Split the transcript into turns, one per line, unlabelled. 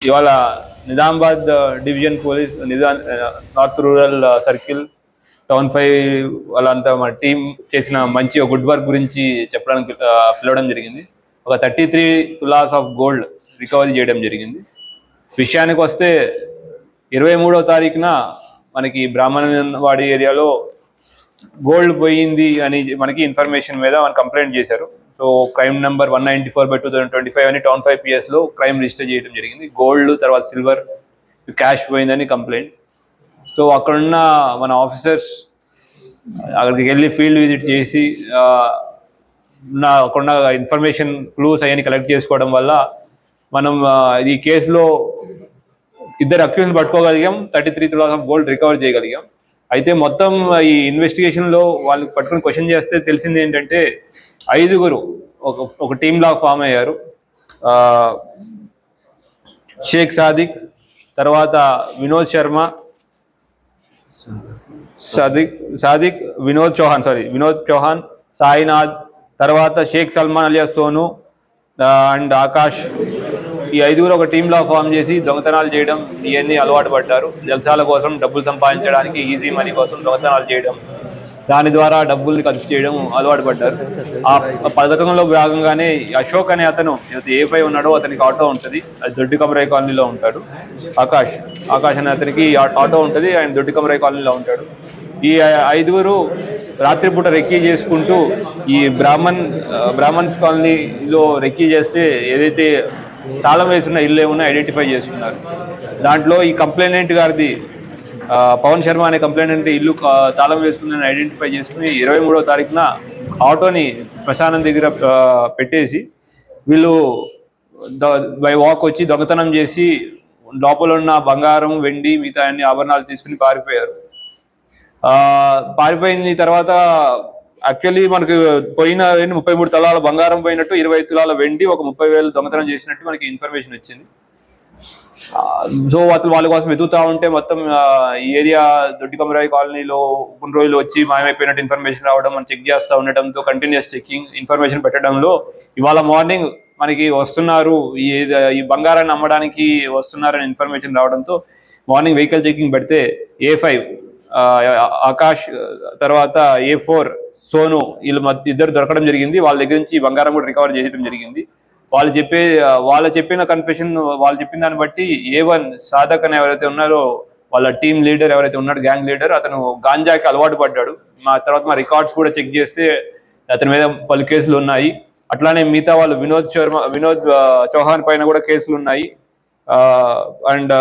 ఇవాళ Nizamabad division police north rural circle town 5 వాళ్ళంతా మన టీం చేసిన మంచి గుడ్ వర్క్ గురించి చెప్పడానికి పిలవడం జరిగింది. ఒక 33 తులాస్ ఆఫ్ గోల్డ్ రికవరీ చేయడం జరిగింది. విషయానికి వస్తే 23వ తారీఖున మనకి బ్రాహ్మణవాడి ఏరియాలో గోల్డ్ పోయింది అని మనకి ఇన్ఫర్మేషన్ మీద మన కంప్లైంట్ చేశారు. సో క్రైమ్ నెంబర్ 194/2025 అని టౌన్ 5 PS లో క్రైమ్ రిజిస్టర్ చేయడం జరిగింది. గోల్డ్ తర్వాత సిల్వర్ క్యాష్ పోయిందని కంప్లైంట్. సో అక్కడున్న మన ఆఫీసర్స్ అక్కడికి వెళ్ళి ఫీల్డ్ విజిట్ చేసి అక్కడున్న ఇన్ఫర్మేషన్ క్లూస్ అవన్నీ కలెక్ట్ చేసుకోవడం వల్ల మనం ఈ కేసులో 2 అక్యూజ్ని పట్టుకోగలిగాం. 33 తులాస్ ఆఫ్ గోల్డ్ రికవర్ చేయగలిగాం. అయితే మొత్తం ఈ ఇన్వెస్టిగేషన్లో వాళ్ళకి పట్టుకుని క్వశ్చన్ చేస్తే తెలిసింది ఏంటంటే 5గురు ఒక టీమ్ లాగా ఫామ్ అయ్యారు. షేక్ సాదిక్, తర్వాత వినోద్ శర్మ, వినోద్ చౌహాన్, సాయినాథ్, తర్వాత షేక్ సల్మాన్ అలియా సోను అండ్ ఆకాష్, ఈ 5గురు ఒక టీమ్ లా ఫామ్ చేసి దొంగతనాలు చేయడం ఇవన్నీ అలవాటు పడ్డారు. జల్సాల కోసం, డబ్బులు సంపాదించడానికి, ఈజీ మనీ కోసం దొంగతనాలు చేయడం, దాని ద్వారా డబ్బుల్ని ఖర్చు చేయడం అలవాటు పడ్డారు. ఆ పథకంలో భాగంగానే అశోక్ అనే అతను A5 ఉన్నాడో అతనికి ఆటో ఉంటుంది. అది దొడ్డికమరాయి కాలనీలో ఉంటాడు. ఆకాష్ అనే అతనికి ఆటో ఉంటుంది. ఆయన దొడ్డికమరాయి కాలనీలో ఉంటాడు. ఈ 5గురు రాత్రిపూట రెక్కీ చేసుకుంటూ ఈ బ్రాహ్మణ్స్ కాలనీలో రెక్కీ చేస్తే ఏదైతే తాళం వేసున్న ఇల్లు ఏమన్నా ఐడెంటిఫై చేసుకున్నారు. దాంట్లో ఈ కంప్లైనెంట్ గారిది పవన్ శర్మ అనే కంప్లైనెంట్ ఇల్లు తాళం వేసుకుందని ఐడెంటిఫై చేసుకుని 23వ తారీఖున ఆటోని శ్మశానం దగ్గర పెట్టేసి వీళ్ళు బై వాక్ వచ్చి దొంగతనం చేసి లోపల ఉన్న బంగారం, వెండి, మిగతా అన్ని ఆభరణాలు తీసుకుని పారిపోయారు. పారిపోయిన తర్వాత యాక్చువల్లీ మనకి పోయిన 33 తులాల బంగారం పోయినట్టు, 25 తులాల వెండి, ఒక 30,000 దొంగతనం చేసినట్టు మనకి ఇన్ఫర్మేషన్ వచ్చింది. సో వాళ్ళ కోసం వెతుకుతా ఉంటే మొత్తం ఈ ఏరియా దొడ్డికమరాయి కాలనీలో కొన్ని రోజులు వచ్చి మాయమైపోయినట్టు ఇన్ఫర్మేషన్ రావడం, మనం చెక్ చేస్తూ ఉండటంతో కంటిన్యూస్ చెకింగ్ ఇన్ఫర్మేషన్ పెట్టడంలో ఇవాళ మార్నింగ్ మనకి వస్తున్నారు, ఈ బంగారాన్ని అమ్మడానికి వస్తున్నారని ఇన్ఫర్మేషన్ రావడంతో మార్నింగ్ వెహికల్ చెకింగ్ పెడితే A5 ఆకాష్, తర్వాత A4 సోను, వీళ్ళు ఇద్దరు దొరకడం జరిగింది. వాళ్ళ దగ్గర నుంచి బంగారం కూడా రికవర్ చేయడం జరిగింది. వాళ్ళు చెప్పిన కన్ఫెషన్, వాళ్ళు చెప్పిన దాన్ని బట్టి A1 సాధక్ అని ఎవరైతే ఉన్నారో వాళ్ళ టీమ్ లీడర్ ఎవరైతే ఉన్నాడు, గ్యాంగ్ లీడర్, అతను గాంజాకి అలవాటు పడ్డాడు. తర్వాత మా రికార్డ్స్ కూడా చెక్ చేస్తే అతని మీద పలు కేసులు ఉన్నాయి. అట్లానే మిగతా వాళ్ళు వినోద్ చౌహాన్ పైన కూడా కేసులు ఉన్నాయి. అండ్